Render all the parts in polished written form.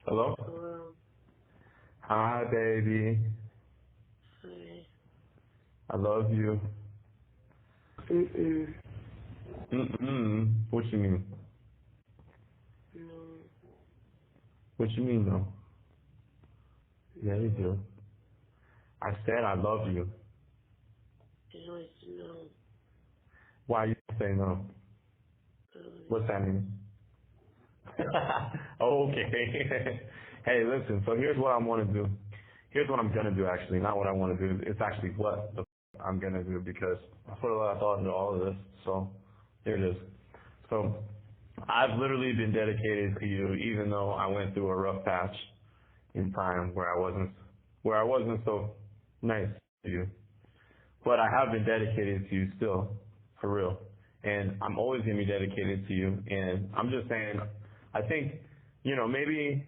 Hello? Hello. Hi, baby. Hi. I love you. Mm-mm. What you mean? No. What you mean, though? Yeah, you No. do. I said I love you. No, it's no. Why you say no? What's that mean? Okay. Hey, listen, so here's what I want to do. Here's what I'm going to do, actually. Not what I want to do. It's actually what I'm going to do because I put a lot of thought into all of this. So here it is. So I've literally been dedicated to you even though I went through a rough patch in time where I wasn't so nice to you. But I have been dedicated to you still, for real. And I'm always gonna be dedicated to you. And I'm just saying, I think, maybe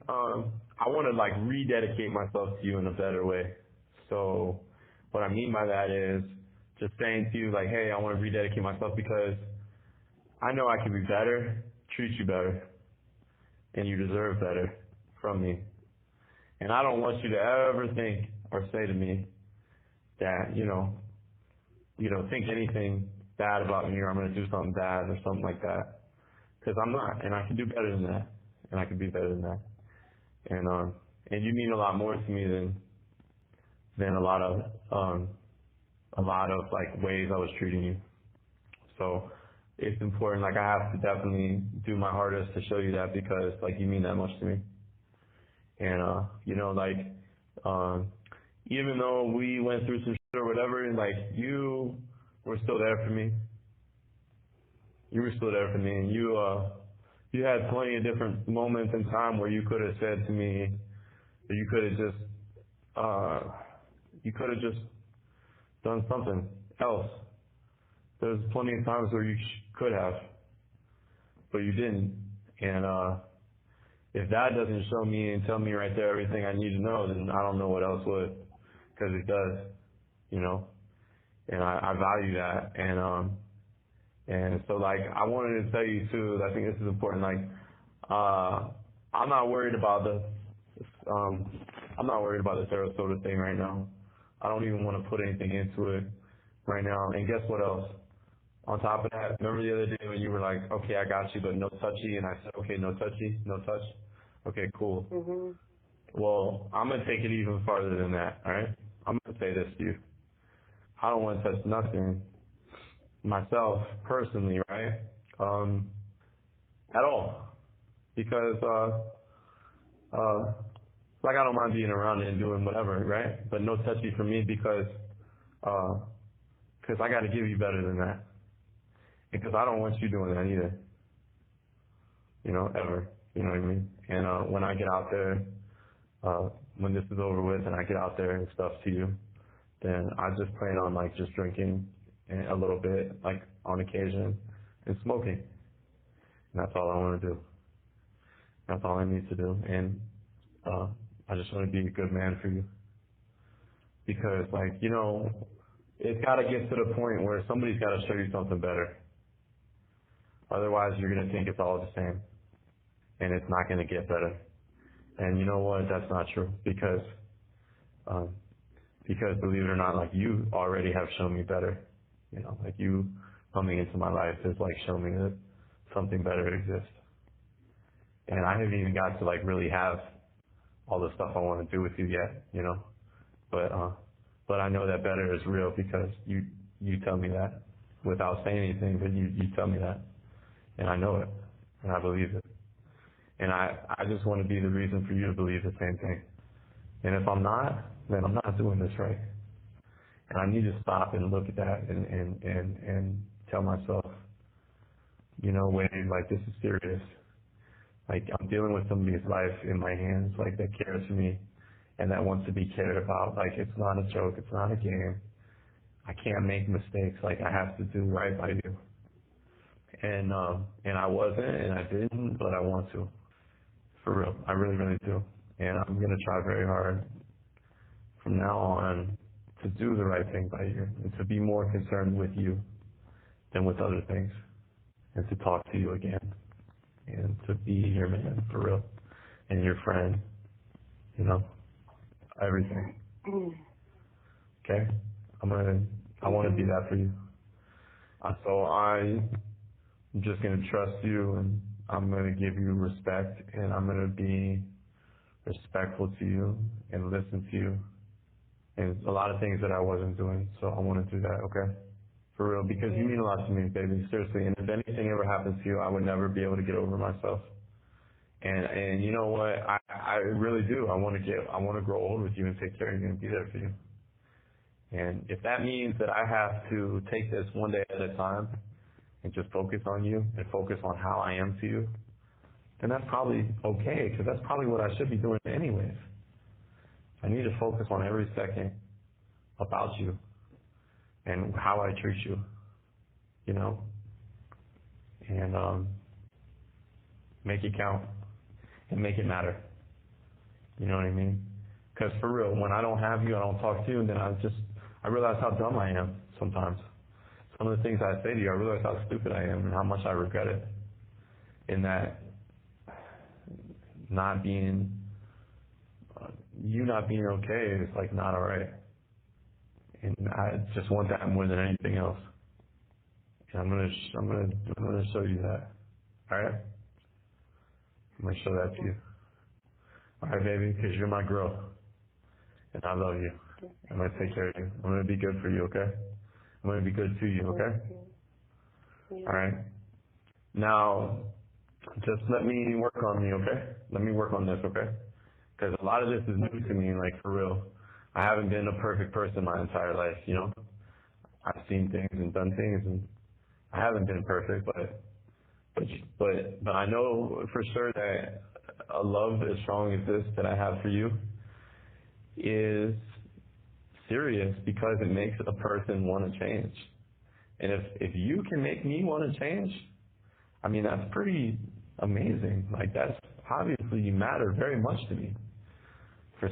I wanna like rededicate myself to you in a better way. So what I mean by that is just saying to you like, hey, I wanna rededicate myself because I know I can be better, treat you better, and you deserve better from me. And I don't want you to ever think or say to me that, think anything bad about me or I'm going to do something bad or something like that. Because I'm not, and I can do better than that. And I can be better than that. And you mean a lot more to me than a lot of like ways I was treating you. So it's important. Like I have to definitely do my hardest to show you that because like you mean that much to me. And um, even though we went through some shit or whatever, like you were still there for me. You were still there for me, and you had plenty of different moments in time where you could have said to me, that uh, you could have just done something else. There's plenty of times where you could have, but you didn't. And if that doesn't show me and tell me right there everything I need to know, then I don't know what else would, because it does, you know. And I value that, and so like I wanted to tell you too. I think this is important. Like, I'm not worried about um, I'm not worried about the Sarasota thing right now. I don't even want to put anything into it right now. And guess what else? On top of that, remember the other day when you were like, okay, I got you, but no touchy, and I said, okay, no touchy, no touch. Okay, cool. Mhm. Well, I'm gonna take it even farther than that. All right, I'm gonna say this to you. I don't want to touch nothing myself personally, right? At all, because like I don't mind being around it and doing whatever, right? But no touchy for me because I got to give you better than that, because I don't want you doing that either, ever. You know what I mean? And when I get out there, when this is over with and I get out there and stuff to you, then I just plan on like just drinking a little bit, like on occasion, and smoking. And that's all I want to do. That's all I need to do. And uh, I just want to be a good man for you. Because like, it's got to get to the point where somebody's got to show you something better. Otherwise, you're going to think it's all the same. And it's not going to get better. And you know what? That's not true. Um, because believe it or not, like you already have shown me better. Like you coming into my life is like showing me that something better exists. And I haven't even got to like really have all the stuff I want to do with you yet, But but I know that better is real because you tell me that without saying anything, but you tell me that, and I know it, and I believe it, and I just want to be the reason for you to believe the same thing. And if I'm not, then I'm not doing this right, and I need to stop and look at that and tell myself, wait, like this is serious. Like I'm dealing with somebody's life in my hands, like that cares for me and that wants to be cared about. Like it's not a joke, it's not a game. I can't make mistakes. Like I have to do right by you. And I wasn't and I didn't, but I want to. For real. I really, really do. And I'm gonna try very hard from now on to do the right thing by you and to be more concerned with you than with other things. And to talk to you again. And to be here, man, for real. and your friend, you know, everything. Okay? I want to be that for you. So I'm just going to trust you, and I'm going to give you respect, and I'm going to be respectful to you and listen to you. And a lot of things that I wasn't doing, so I want to do that, okay? For real, because you mean a lot to me, baby, seriously. And if anything ever happens to you, I would never be able to get over myself. And you know what? I really do. I want to grow old with you and take care of you and be there for you. And if that means that I have to take this one day at a time and just focus on you and focus on how I am to you, then that's probably okay, because that's probably what I should be doing anyways. I need to focus on every second about you and how I treat you, you know, and make it count and make it matter. You know what I mean? Because for real, when I don't have you, I don't talk to you, and then I realize how dumb I am sometimes. Some of the things I say to you, I realize how stupid I am and how much I regret it. In that not being, you not being okay is like not alright. And I just want that more than anything else. And I'm gonna show you that. Alright? I'm gonna show that to you. Alright, baby, because you're my girl. And I love you. I'm gonna take care of you. I'm gonna be good for you, okay? I'm gonna be good to you, okay? Alright? Now, just let me work on me, okay? Let me work on this, okay? Because a lot of this is new to me, like for real. I haven't been a perfect person my entire life, you know? I've seen things and done things, and I haven't been perfect, but I know for sure that a love as strong as this that I have for you is serious, because it makes a person want to change. And if you can make me want to change, I mean, that's pretty amazing. Like, that's obviously, you matter very much to me. For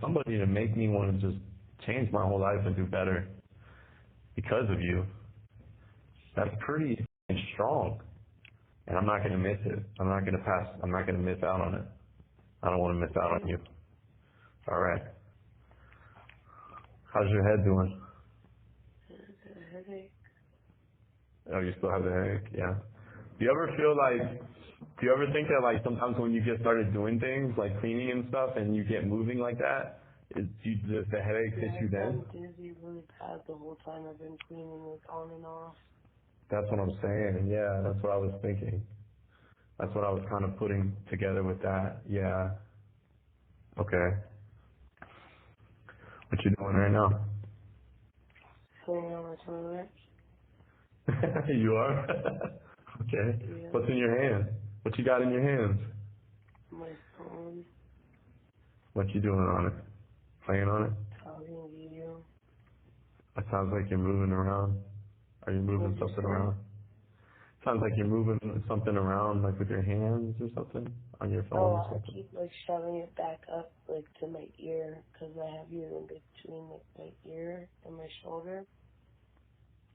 somebody to make me want to just change my whole life and do better because of you, that's pretty strong. And I'm not going to miss it. I'm not going to miss out on it. I don't want to miss out on you. All right. How's your head doing? Headache. Oh, you still have the headache? Yeah. Do you ever think that, like, sometimes when you get started doing things like cleaning and stuff and you get moving like that, does the headache hit you then? I've been dizzy really bad the whole time I've been cleaning, like on and off. That's what I'm saying. Yeah, that's what I was thinking. That's what I was kind of putting together with that. Yeah. Okay. What you doing right now? Sitting on the toilet. You are? Okay. Yeah. What's in your hand? What you got in your hands? My phone. What you doing on it? Playing on it? Talking video. It sounds like you're moving around. Are you moving What'd you something say? around? Sounds like you're moving something around, like with your hands or something, on your phone Oh, or I something. keep like shoving it back up like to my ear because I have you in between like my ear and my shoulder.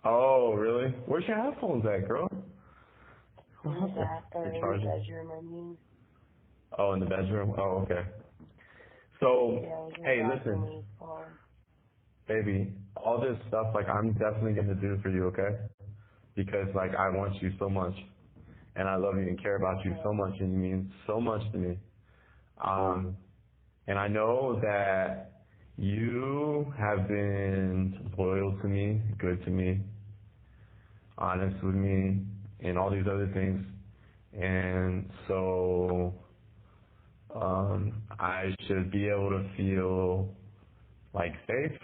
Oh, really? Where's your headphones at, girl? In the back or You're in the charging? bedroom, I mean. Oh, in the bedroom? Oh, okay. So, Yeah, I was in the hey, bathroom listen, when you called. baby, all this stuff, like, I'm definitely going to do for you, okay? Because, like, I want you so much, and I love you and care about you so Yeah. much, and you mean so much to me. And I know that you have been loyal to me, good to me, honest with me, and all these other things. And so I should be able to feel like safe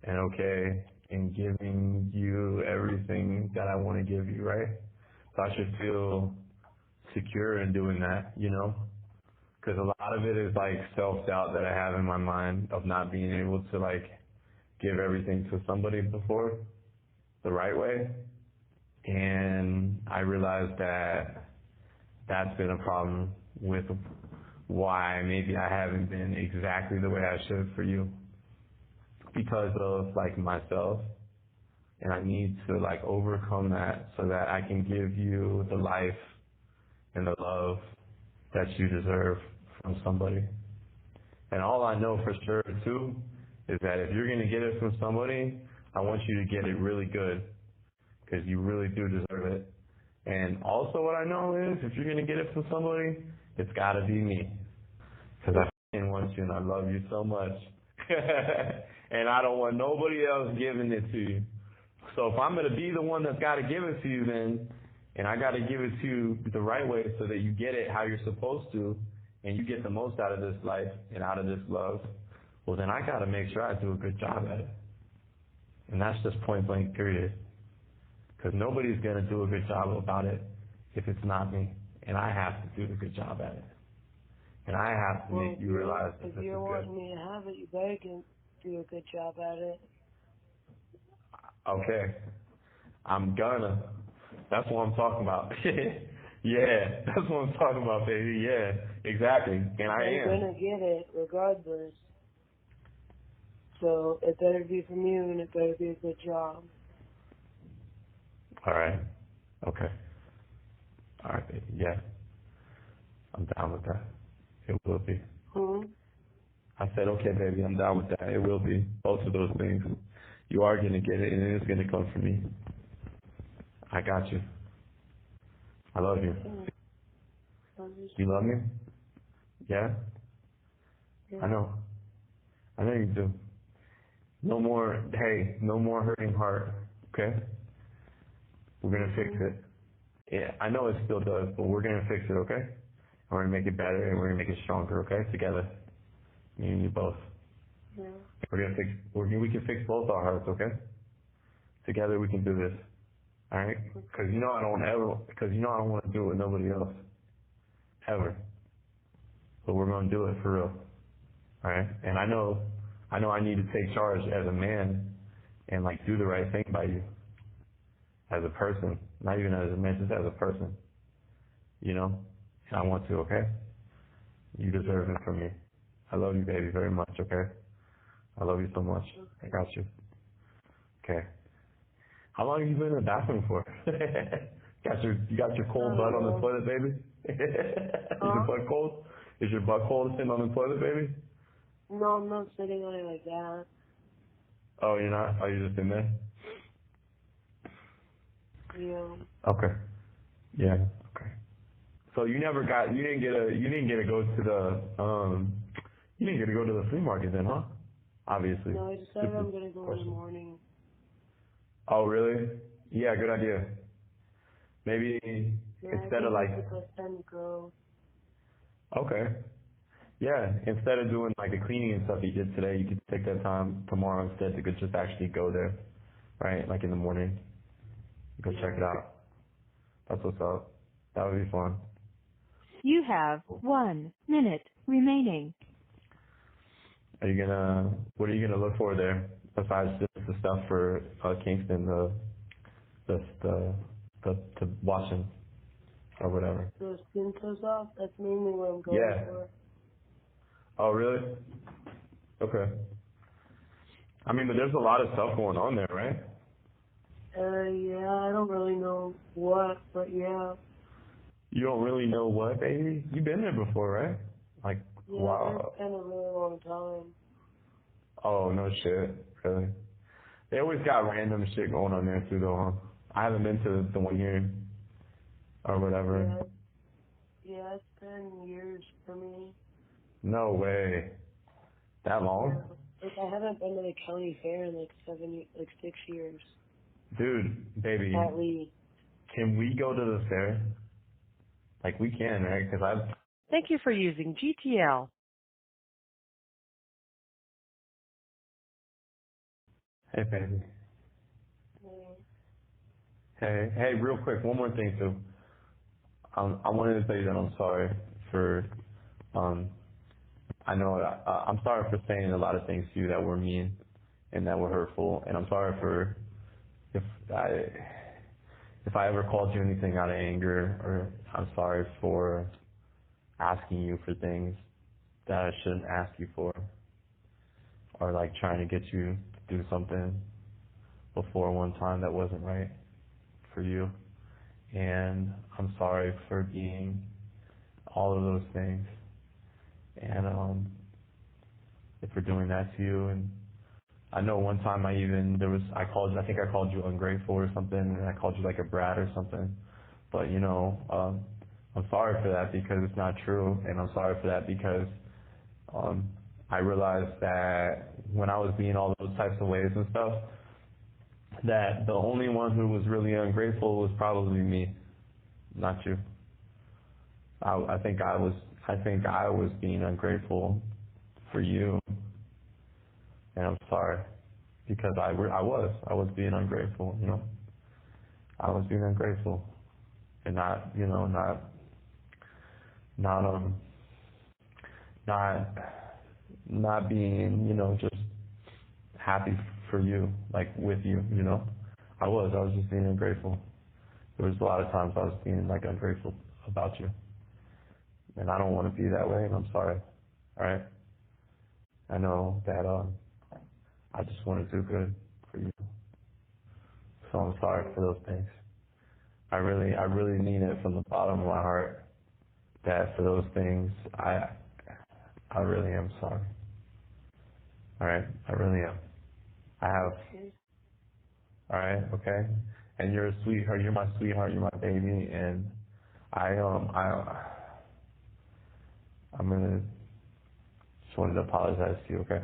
and okay in giving you everything that I want to give you, right? So I should feel secure in doing that, you know? Because a lot of it is like self-doubt that I have in my mind of not being able to like give everything to somebody before the right way. And I realized that that's been a problem with why maybe I haven't been exactly the way I should for you, because of like myself. And I need to like overcome that so that I can give you the life and the love that you deserve from somebody. And all I know for sure too is that if you're gonna get it from somebody, I want you to get it really good, because you really do deserve it. And also what I know is if you're gonna get it from somebody, it's gotta be me, because I f***ing want you and I love you so much, and I don't want nobody else giving it to you. So if I'm gonna be the one that's gotta give it to you, then, and I gotta give it to you the right way so that you get it how you're supposed to, and you get the most out of this life and out of this love, well then I gotta make sure I do a good job at it. And that's just point blank period. Because nobody's gonna do a good job about it if it's not me. And I have to do a good job at it. And I have to make you realize that if this is you're good. wanting me to have it, you better do a good job at it. Okay. I'm gonna. That's what I'm talking about. Yeah, that's what I'm talking about, baby. Yeah, exactly. And I am. You're gonna get it regardless. So it better be from you, and it better be a good job. All right. Okay. All right, baby. Yeah. I'm down with that. It will be. I said, okay, baby, I'm down with that. It will be. Both of those things. You are going to get it, and it is going to come from me. I got you. I love you. You love me? Yeah? I know. I know you do. No more, hey, no more hurting heart, okay? We're going to fix it. Yeah, I know it still does, but we're going to fix it, okay? And we're going to make it better, and we're going to make it stronger, okay? Together. Me and you both. Yeah. We're going to fix, we can fix both our hearts, okay? Together we can do this. Alright? Because you know I don't want to do it with nobody else. Ever. But we're going to do it for real. Alright? And I know I need to take charge as a man and like do the right thing by you. As a person. Not even as a man, just as a person. You know? And I want to, okay? You deserve it from me. I love you, baby, very much, okay? I love you so much. I got you. Okay. How long have you been in the bathroom for? You got your cold butt on the toilet, baby? Is your butt cold? Is your butt cold sitting on the toilet, baby? No, I'm not sitting on it like that. Oh, you're not? Oh, you're just in there? Yeah. Okay. Yeah. Okay. So you didn't get to go to the flea market then, huh? Obviously. No, I decided I'm gonna go in the morning. Oh, really? Yeah, good idea. Maybe instead of like. It's the best time to go. Okay. Yeah, instead of doing like the cleaning and stuff you did today, you could take that time tomorrow instead to just actually go there, right? Like in the morning, go check it out. That's what's up. That would be fun. You have 1 minute remaining. What are you gonna look for there besides just the stuff for Kingston, the washing or whatever? The skin toes off. That's mainly what I'm going for. Oh, really? Okay. I mean, but there's a lot of stuff going on there, right? Yeah, I don't really know what, but yeah. You don't really know what, baby? You've been there before, right? Like, Yeah, wow. it's been a really long time. Oh, no shit. Really? They always got random shit going on there too, though, huh? I haven't been to the one here or whatever. Yeah, it's been years for me. No way. That long? Yeah. Like, I haven't been to the county fair in like 6 years. Dude, baby. At least. Can we go to the fair? Like, we can, right? Because I've... Thank you for using GTL. Hey, baby. Yeah. Hey, real quick, one more thing, too. I wanted to tell you that I'm sorry for, I know, I'm sorry for saying a lot of things to you that were mean and that were hurtful, and I'm sorry for if I ever called you anything out of anger, or I'm sorry for asking you for things that I shouldn't ask you for, or like trying to get you to do something before one time that wasn't right for you. And I'm sorry for being all of those things. And if we're doing that to you, and I know one time I think I called you ungrateful or something, and I called you like a brat or something. But I'm sorry for that because it's not true, and I'm sorry for that because I realized that when I was being all those types of ways and stuff, that the only one who was really ungrateful was probably me, not you. I think I was being ungrateful for you, and I'm sorry because I was being ungrateful, I was being ungrateful and not being, just happy for you, like with you, I was just being ungrateful. There was a lot of times I was being like ungrateful about you. And I don't want to be that way, and I'm sorry. Alright? I know that I just want to do good for you. So I'm sorry for those things. I really mean it from the bottom of my heart that for those things I really am sorry. Alright? I really am. I have. Alright, okay? And you're a sweetheart, you're my sweetheart, you're my baby, and I'm gonna just wanted to apologize to you, okay?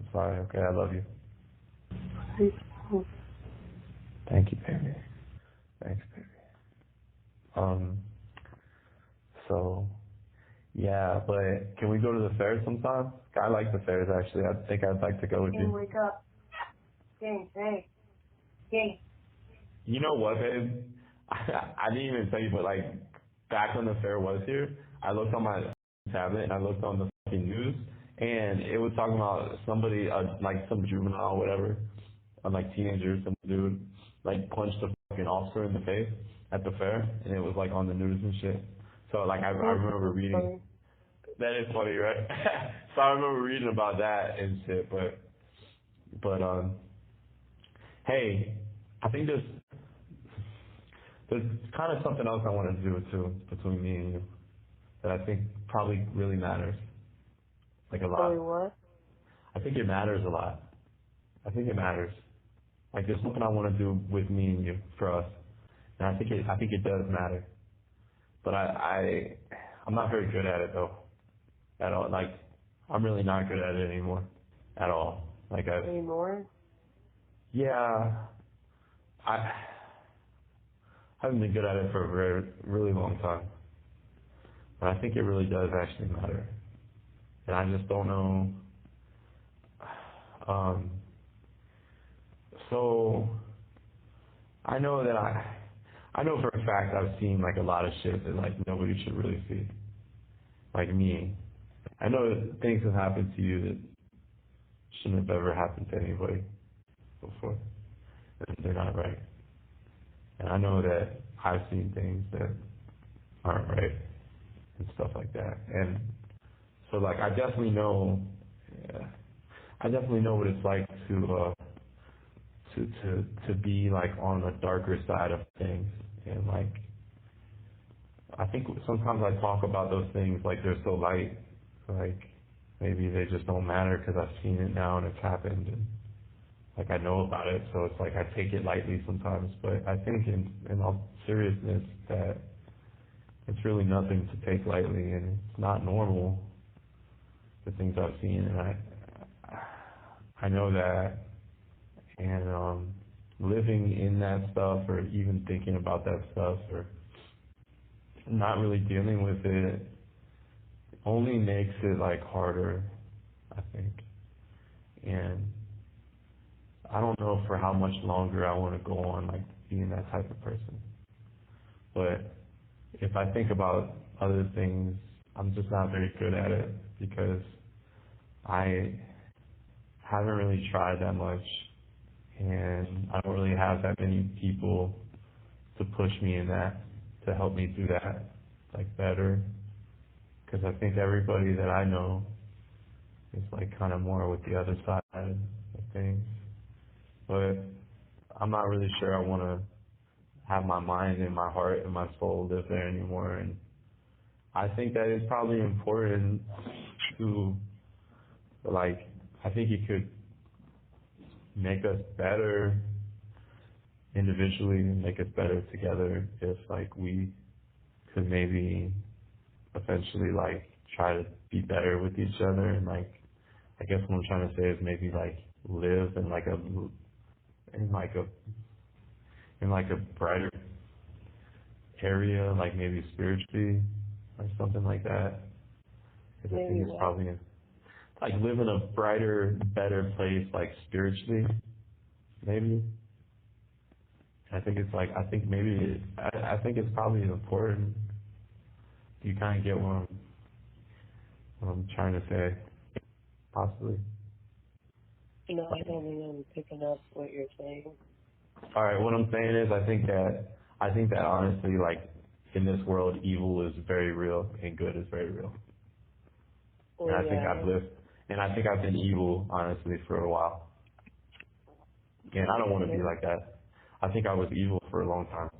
I'm sorry, okay? I love you. Thank you, baby. Thanks, baby. So, yeah, but can we go to the fair sometime? I like the fairs, actually. I think I'd like to go with you. Wake up. Hey. You know what, babe? I didn't even tell you, but like, back when the fair was here, I looked on my tablet and I looked on the fucking news, and it was talking about somebody, like some juvenile or whatever, like teenager, some dude, like punched a fucking officer in the face at the fair, and it was like on the news and shit. So like, I remember reading. That is funny, right? So I remember reading about that and shit, but hey, I think there's kind of something else I want to do too between me and you that I think probably really matters, like a lot. Sorry, what? I think it matters a lot. I think it matters. Like there's something I want to do with me and you for us, and I think it does matter. But I'm not very good at it though, at all. Like I'm really not good at it anymore, at all. Like Anymore? Yeah, I haven't been good at it for a really long time. But I think it really does actually matter. And I just don't know. So I know that I know for a fact I've seen like a lot of shit that like nobody should really see. Like me. I know that things have happened to you that shouldn't have ever happened to anybody before. They're not right. And I know that I've seen things that aren't right and stuff like that. And so like I definitely know what it's like to be like on the darker side of things. And like I think sometimes I talk about those things like they're so light, like maybe they just don't matter because I've seen it now and it's happened, and like I know about it, so it's like I take it lightly sometimes. But I think in all seriousness that it's really nothing to take lightly, and it's not normal, the things I've seen, and I know that, and living in that stuff or even thinking about that stuff or not really dealing with it only makes it like harder, I think. And I don't know for how much longer I want to go on like being that type of person. But if I think about other things, I'm just not very good at it because I haven't really tried that much, and I don't really have that many people to push me in that, to help me do that like better. Because I think everybody that I know is like kind of more with the other side of things. But I'm not really sure I want to have my mind and my heart and my soul live there anymore. And I think that it's probably important to, like, I think it could make us better individually and make us better together if, like, we could maybe eventually, like, try to be better with each other and, like, I guess what I'm trying to say is maybe, like, live in, like, a brighter area, like maybe spiritually or something like that. Because I think Maybe it's what? probably like live in a brighter, better place, like spiritually, maybe. I think it's like I think it's probably important. You kind of get what I'm trying to say, possibly. No, I don't think I'm picking up what you're saying. All right, what I'm saying is I think that honestly, like in this world, evil is very real and good is very real. And Well, I think yeah. I've been evil honestly for a while. And I don't want to be like that. I think I was evil for a long time.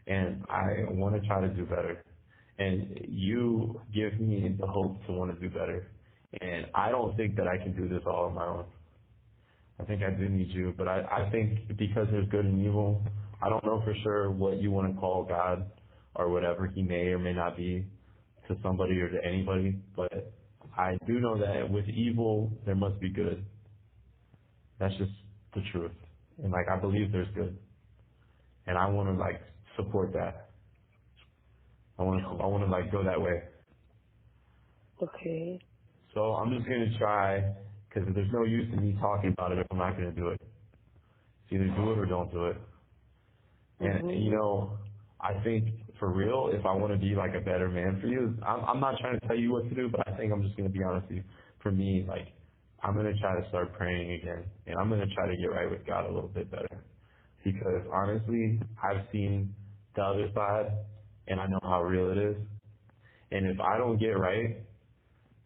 And I want to try to do better. And you give me the hope to want to do better. And I don't think that I can do this all on my own. I think I do need you, but I think because there's good and evil, I don't know for sure what you want to call God or whatever he may or may not be to somebody or to anybody, but I do know that with evil, there must be good. That's just the truth. And like, I believe there's good. And I want to like support that. I want to like go that way. Okay. So I'm just going to try, because there's no use in me talking about it if I'm not going to do it. It's either do it or don't do it. And Mhm. you know, I think for real, if I want to be like a better man for you, I'm not trying to tell you what to do, but I think I'm just going to be honest with you. For me, like, I'm going to try to start praying again, and I'm going to try to get right with God a little bit better. Because honestly, I've seen the other side, and I know how real it is. And if I don't get right,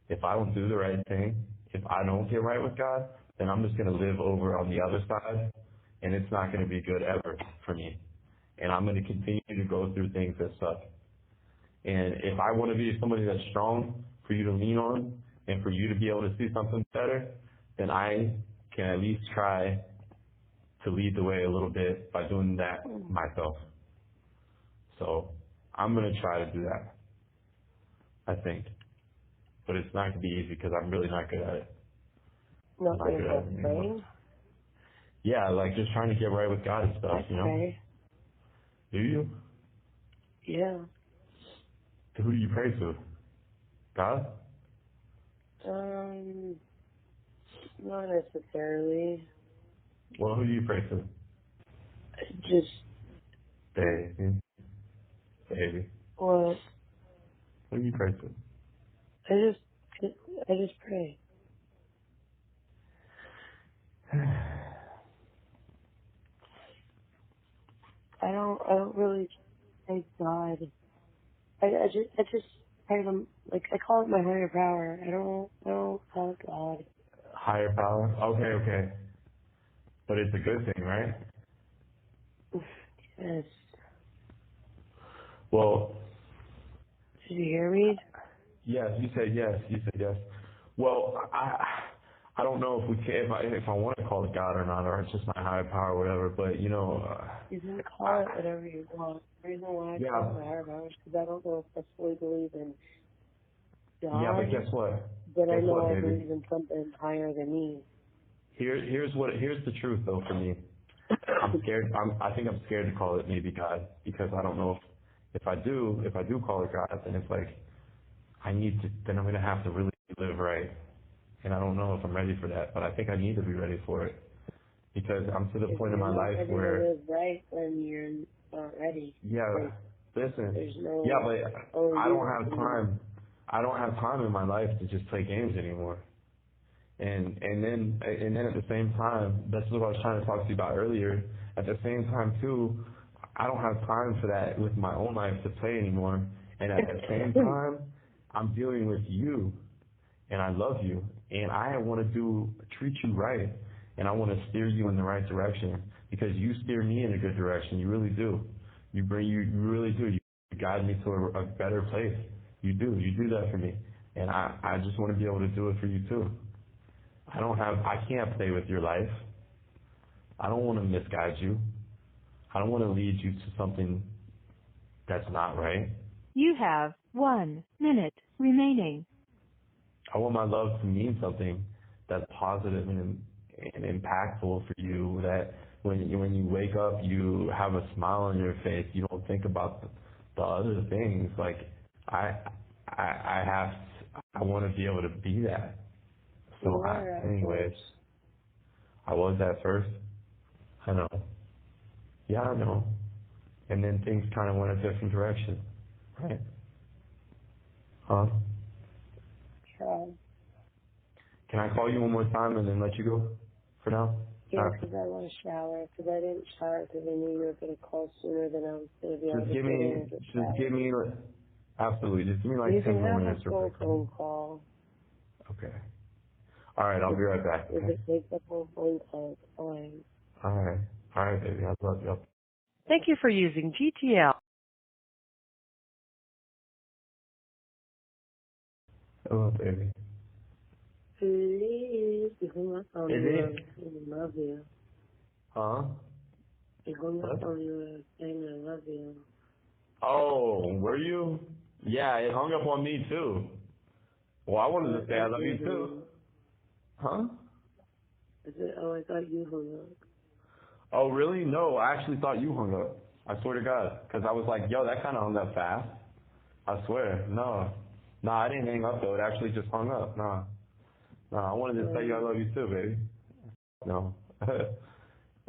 if I don't do the right thing, if I don't get right with God, then I'm just going to live over on the other side, and it's not going to be good ever for me. And I'm going to continue to go through things that suck. And if I want to be somebody that's strong for you to lean on and for you to be able to see something better, then I can at least try to lead the way a little bit by doing that myself. So I'm going to try to do that, I think. But it's not going to be easy because I'm really not good at it. I'm not Nothing good at but it anymore. praying. Yeah, like just trying to get right with God and stuff, I you know? pray. Do you? Yeah. Who do you pray to? God? Um, not necessarily. Well, who do you pray to? Just Baby. Baby. well, Who do you pray to? I just I just pray. I don't really say God. I just pray them like I call it my higher power. I don't call it God. Higher power? Okay, okay. But it's a good thing, right? Yes. Well, Did you hear me? yes, you said yes. You said yes. Well, I don't know if we can, if I want to call it God or not, or it's just my higher power or whatever. But you know, You can I, call it whatever you want. The reason why I call yeah, it my higher power is because I don't know if I fully believe in yeah. But God, guess what? but I Guess know what, I baby? believe in something higher than me. Here's the truth though for me. I'm scared. I think I'm scared to call it maybe God because I don't know if I do call it God, then it's like then I'm gonna have to really live right, and I don't know if I'm ready for that. But I think I need to be ready for it because I'm to the If point in you're my not life ready to where live right, then you're not ready. yeah, Like, listen, there's yeah, no, but oh, I don't you have can, time. I don't have time in my life to just play games anymore. And then at the same time, that's what I was trying to talk to you about earlier. At the same time too, I don't have time for that with my own life to play anymore. And at the same time, I'm dealing with you, and I love you, and I want to treat you right, and I want to steer you in the right direction because you steer me in a good direction. You really do. You really do. You guide me to a better place, You do that for me. And I just want to be able to do it for you too. I can't play with your life. I don't want to misguide you. I don't want to lead you to something that's not right. You have 1 minute remaining. I want my love to mean something that's positive and impactful for you, that when you wake up, you have a smile on your face. You don't think about the other things. Like, I want to be able to be that. So anyways, I was at first. I know. Yeah, I know. And then things kind of went a different direction, right? Huh? Try. Can I call you one more time and then let you go for now? Yeah, because I want to shower. Because I didn't shower because I knew you were going to call sooner than I was going to be able to get in and get showered. Absolutely, just give me like you 10 can more have minutes a or full quick. phone call. Okay. All right, I'll be right back. If Okay? it takes a full phone call, it's fine. All right, baby. I love you. Thank you for using GTL. Hello, baby. Please, you hung up on me. I love you. Huh? You hung What? up on you saying I love you. Oh, were you? Yeah, it hung up on me too. Well, I wanted to say I love you too. Huh? I thought you hung up. Oh, really? No, I actually thought you hung up. I swear to God. Because I was like, yo, that kind of hung up fast. I swear. No, I didn't hang up though. It actually just hung up. No, I wanted to tell you I love you too, baby. No.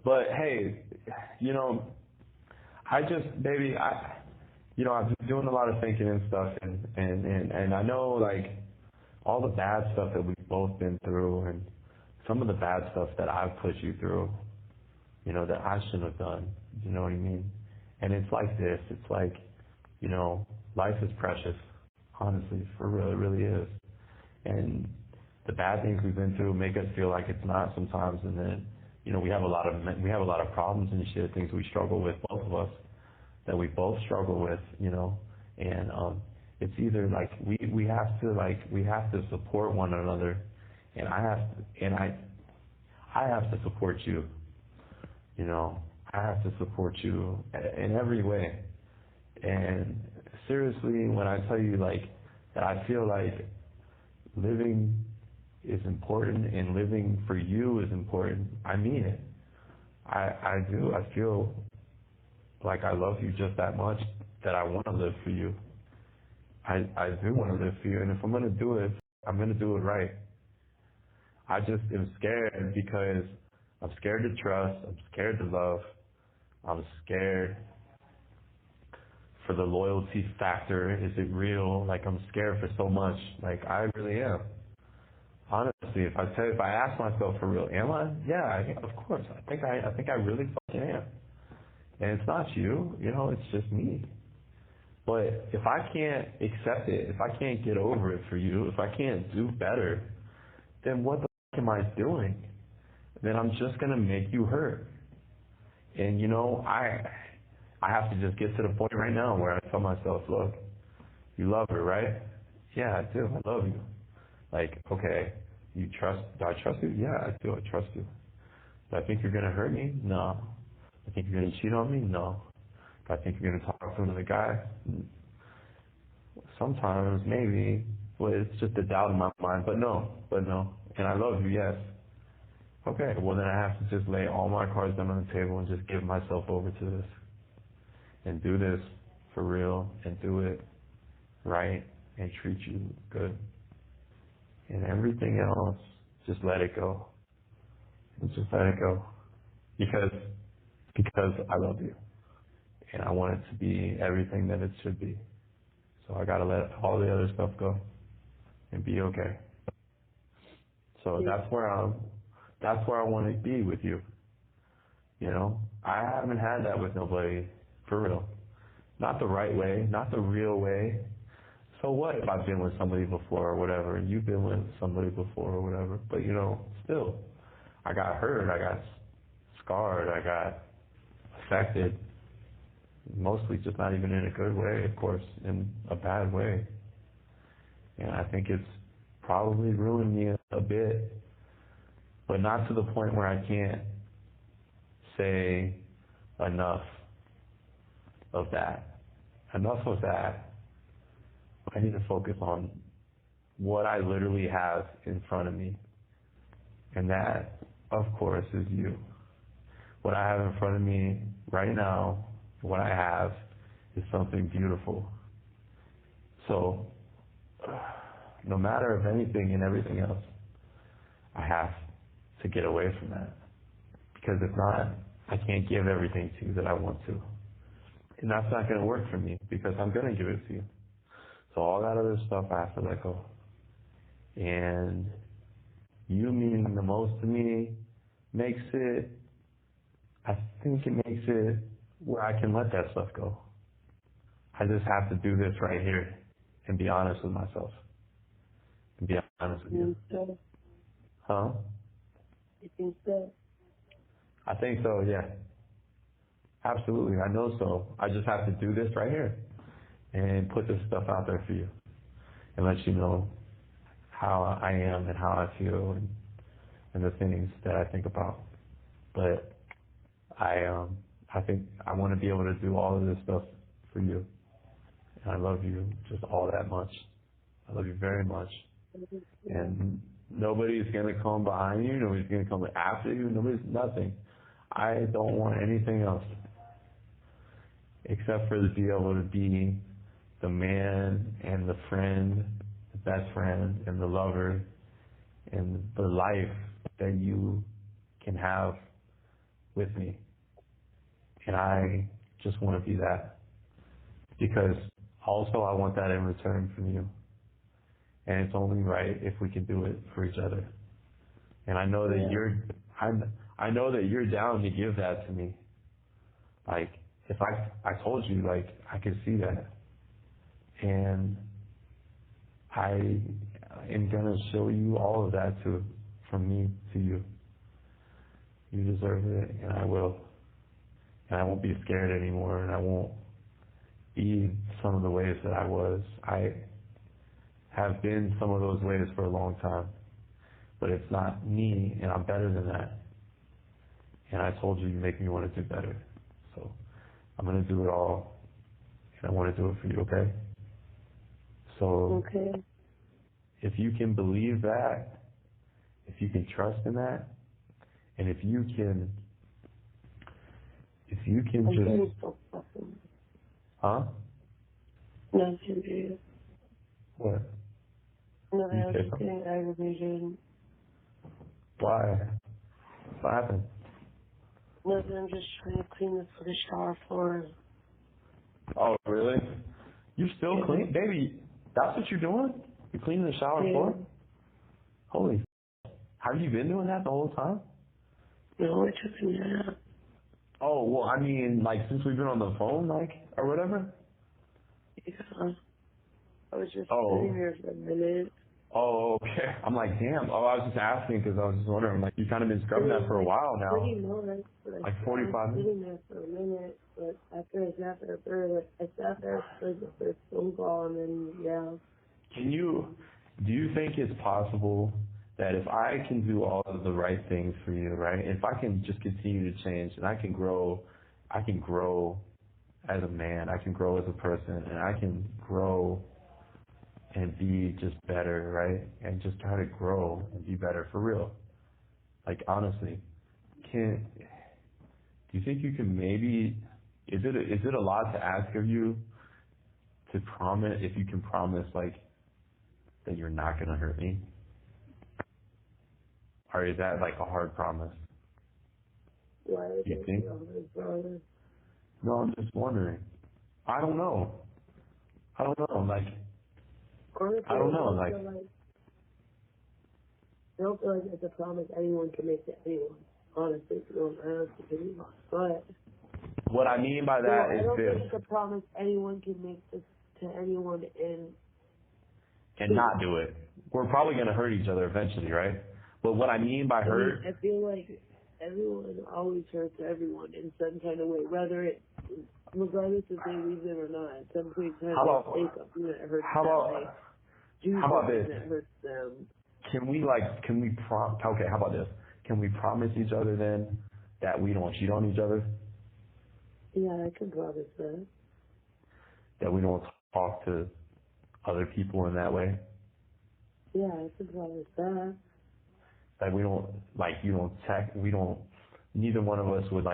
But hey, I just, baby, I've been doing a lot of thinking and stuff, and I know, like, all the bad stuff that we've both been through, and some of the bad stuff that I've put you through, that I shouldn't have done. You know what I mean? And it's like this. It's like, life is precious. Honestly, for real, it really is. And the bad things we've been through make us feel like it's not sometimes, and then, we have a lot of problems and shit, things we struggle with, both of us, that we both struggle with, and it's either like we have to support one another, and I have to support you. I have to support you in every way. And seriously, when I tell you like that I feel like living is important and living for you is important, I mean it. I do. I feel like I love you just that much that I want to live for you. I do want to live for you, and if I'm going to do it, I'm going to do it right. I just am scared because I'm scared to trust, I'm scared to love, I'm scared for the loyalty factor. Is it real? Like, I'm scared for so much. Like, I really am. Honestly, if I ask myself for real, am I? Yeah, of course. I think I really fucking am. And it's not you, it's just me. But if I can't accept it, if I can't get over it for you, if I can't do better, then what the fuck am I doing? Then I'm just gonna make you hurt. And I have to just get to the point right now where I tell myself, look, you love her, right? Yeah, I do. I love you. Like, okay, do I trust you? Yeah, I do. I trust you. Do I think you're gonna hurt me? No. I think you're gonna cheat on me? No. Do I think you're gonna talk to another guy? Sometimes, maybe. Well, it's just a doubt in my mind, but no. And I love you, yes. Okay, well then I have to just lay all my cards down on the table and just give myself over to this. And do this for real, and do it right, and treat you good. And everything else, just let it go. And just let it go. Because I love you. And I want it to be everything that it should be. So I gotta let all the other stuff go and be okay. So that's where I want to be with you. I haven't had that with nobody, for real. Not the right way, not the real way. So what if I've been with somebody before or whatever, and you've been with somebody before or whatever, but still, I got hurt, I got scarred, I got affected, mostly just not even in a good way, of course, in a bad way. And I think it's probably ruined me a bit, but not to the point where I can't say enough of that. Enough of that. I need to focus on what I literally have in front of me. And that, of course, is you. What I have in front of me right now, what I have, is something beautiful. So, no matter of anything and everything else, I have to get away from that. Because if not, I can't give everything to you that I want to. And that's not going to work for me, because I'm going to give it to you. So all that other stuff I have to let go. And you meaning the most to me I think it makes it where I can let that stuff go. I just have to do this right here and be honest with myself. And be honest with you. So, Huh? you think so? I think so, yeah. Absolutely, I know so. I just have to do this right here and put this stuff out there for you and let you know how I am and how I feel and the things that I think about. But I think I want to be able to do all of this stuff for you. And I love you just all that much. I love you very much. And nobody's going to come behind you. Nobody's going to come after you. Nothing. I don't want anything else except for to be able to be the man and the friend, the best friend and the lover and the life that you can have with me. And I just want to be that, because also I want that in return from you. And it's only right if we can do it for each other. And I know that I know that you're down to give that to me. Like, if I told you, like, I could see that. And I am gonna show you all of that from me to you. You deserve it, and I will. And I won't be scared anymore, and I won't be some of the ways that I was. I have been some of those ways for a long time, but it's not me, and I'm better than that. And I told you make me want to do better. So I'm going to do it all, and I want to do it for you, okay? So Okay. if you can believe that, if you can trust in that, and if you can just... Huh? Nothing. What? No, You I was say just something? getting aggravated. Why? What happened? Nothing, I'm just trying to clean the shower floor. Oh, really? You still clean? Baby, that's what you're doing? You're cleaning the shower floor? Holy have you been doing that the whole time? No, I took a nap. Oh, well, I mean, like, since we've been on the phone, like, or whatever? Yeah. I was just sitting Oh. here for a minute. Oh, okay. I'm like, damn. Oh, I was just asking because I was just wondering. Like, you've kind of been scrubbing that for a while now. Pretty much. Like 45 I was minutes? sitting there for a minute, but after I sat there for the first phone call, and then, yeah. Do you think it's possible that if I can do all of the right things for you, right? If I can just continue to change and I can grow as a man, I can grow as a person, and I can grow and be just better, right? And just try to grow and be better for real. Like, honestly, do you think you can maybe, is it a lot to ask of you to promise, if you can promise, like, that you're not going to hurt me? Or is that like a hard promise? Why is You it think? brother? No, I'm just wondering. I don't know. Like, Honestly, I don't know. Like, I don't feel like it's a promise anyone can make to anyone. Honestly, if you want my honest opinion. But what I mean by that I is don't think this, it's a promise anyone can make to anyone in and not do it. We're probably going to hurt each other eventually, right? But what I mean by hurt, I feel like everyone always hurts everyone in some kind of way, regardless if they leave them or not. At some point in time, how they about, say something that hurts how that about, way. do how about something this? that hurts them. Okay, how about this? Can we promise each other then that we don't cheat on each other? Yeah, I can promise that. That we don't talk to other people in that way? Yeah, I can promise that. Like we don't, like you don't text, neither one of us would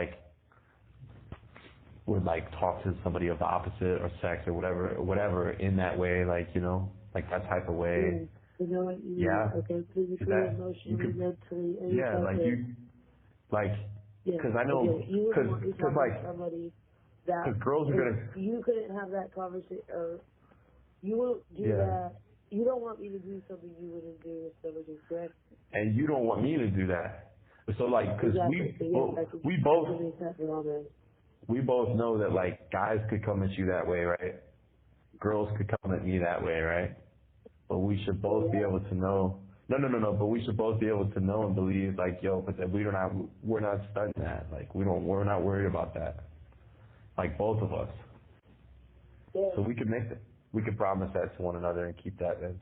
talk to somebody of the opposite or sex or whatever in that way, like, you know, like that type of way. Yeah. You know what you mean? Yeah. Okay, Is physically, that, you emotionally, could, mentally, any yeah, type like of, you, like, yeah, cause I I get know, it. You wouldn't want me cause talking to like, somebody that, cause girls are if gonna, you couldn't have that conversation, or you won't do yeah. that. You don't want me to do something you wouldn't do with somebody, correct? And you don't want me to do that. So like, cause Exactly. So yes, I can make that promise. we both know that like guys could come at you that way, right? Girls could come at me that way, right? But we should Oh both be yeah. able to know. No. But we should both be able to know and believe, like, yo, but that we're not studying that. Like, we're not worried about that. Like both of us. Yeah. So we could we could promise that to one another and keep that in,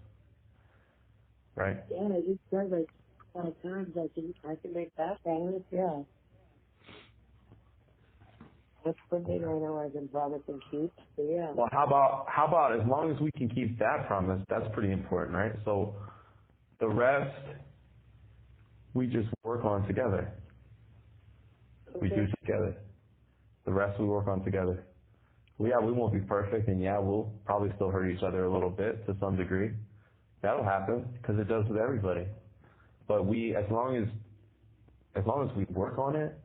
right? Yeah, I just said like 5 times I can make that promise, yeah. That's one thing I know I can promise and keep. So yeah. Well, how about as long as we can keep that promise, that's pretty important, right? So the rest we just work on together. We do Okay. together. The rest we work on together. Well, yeah, we won't be perfect, and yeah, we'll probably still hurt each other a little bit to some degree. That'll happen because it does with everybody. But as long as we work on it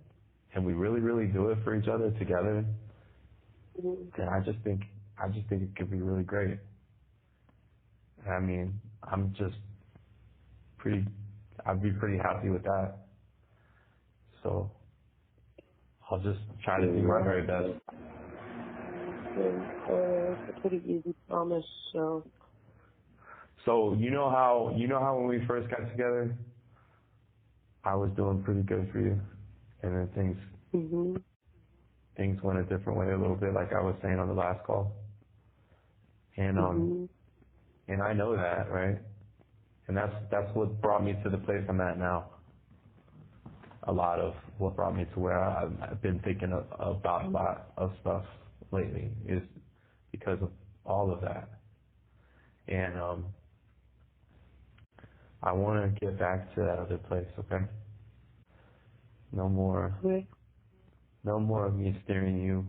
and we really, really do it for each other together, Mm-hmm. then I just think it could be really great. I mean, I'd be pretty happy with that. So I'll just try to do my very best. It's a pretty easy promise, so. So you know how when we first got together, I was doing pretty good for you, and then Mhm. things went a different way a little bit, like I was saying on the last call. And Mhm. and I know that, right? And that's what brought me to the place I'm at now. A lot of what brought me to where I've been thinking about a lot of stuff lately is because of all of that. And I want to get back to that other place, okay? No more Okay. of me steering you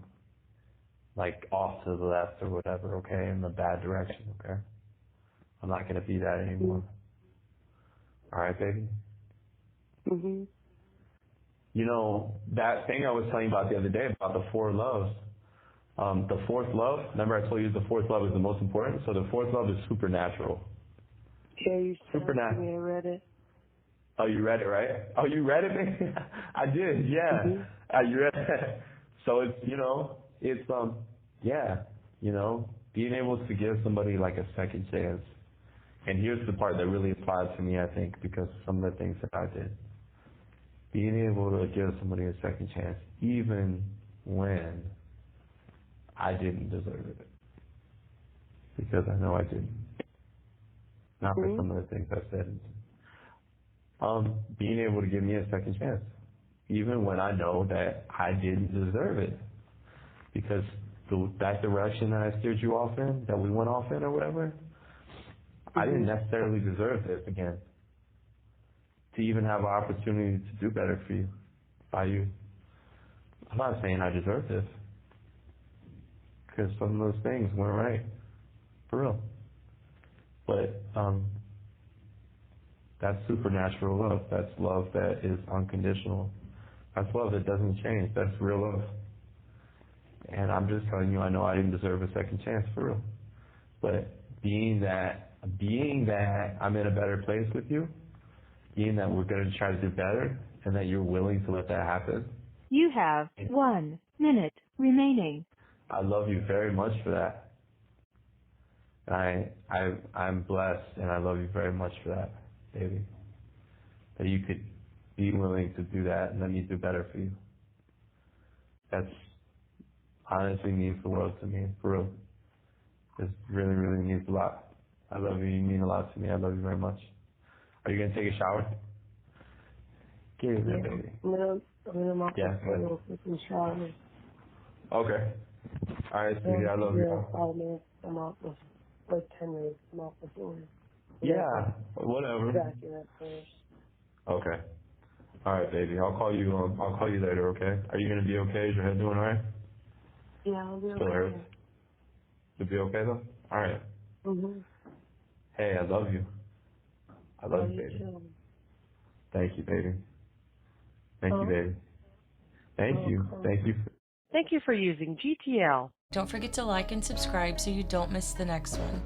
like off to the left or whatever, okay, in the bad direction, okay? I'm not gonna be that anymore. Alright, baby? Mhm. You know, that thing I was telling you about the other day about the 4 loves, the 4th love, remember I told you the 4th love is the most important? So the 4th love is supernatural. Yeah, you sent it to Supernatural. me. I read it. Oh, you read it, right? Oh, you read it, baby? I did, yeah. Mhm. You read it. So it's, yeah, being able to give somebody like a second chance. And here's the part that really applies to me, I think, because of some of the things that I did. Being able to give somebody a second chance, even when I didn't deserve it. Because I know I didn't. Not for Mhm. some of the things I said. Being able to give me a second chance, even when I know that I didn't deserve it. Because that direction that I steered you off in, that we went off in or whatever, I didn't Mhm. necessarily deserve this again. To even have an opportunity to do better for you, by you. I'm not saying I deserve this, because some of those things weren't right, for real. But that's supernatural love. That's love that is unconditional. That's love that doesn't change. That's real love. And I'm just telling you, I know I didn't deserve a second chance, for real. But being that I'm in a better place with you, being that we're going to try to do better, and that you're willing to let that happen, You have 1 minute remaining. I love you very much for that. I'm blessed, and I love you very much for that, baby. That you could be willing to do that and let me do better for you. That's honestly means the world to me, for real. This really, really means a lot. I love you. You mean a lot to me. I love you very much. Are you gonna take a shower? Get in there, baby. I'm off Yeah. for a little freaking shower. Okay. All right, sweetie. I love you. 5 minutes. I'm off with, like 10 minutes. I'm off the door. Yeah. Whatever. Back in that first. Okay. All right, baby. I'll call you. I'll call you later. Okay. Are you gonna be okay? Is your head doing all right? Yeah, I'll be Still okay. hurts. You'll be okay though. All right. Mhm. Hey, I love you. I love you, You baby. too. Thank you, baby. Thank you, Oh, baby. Thank you. welcome. Thank you. Thank you for using GTL. Don't forget to like and subscribe so you don't miss the next one.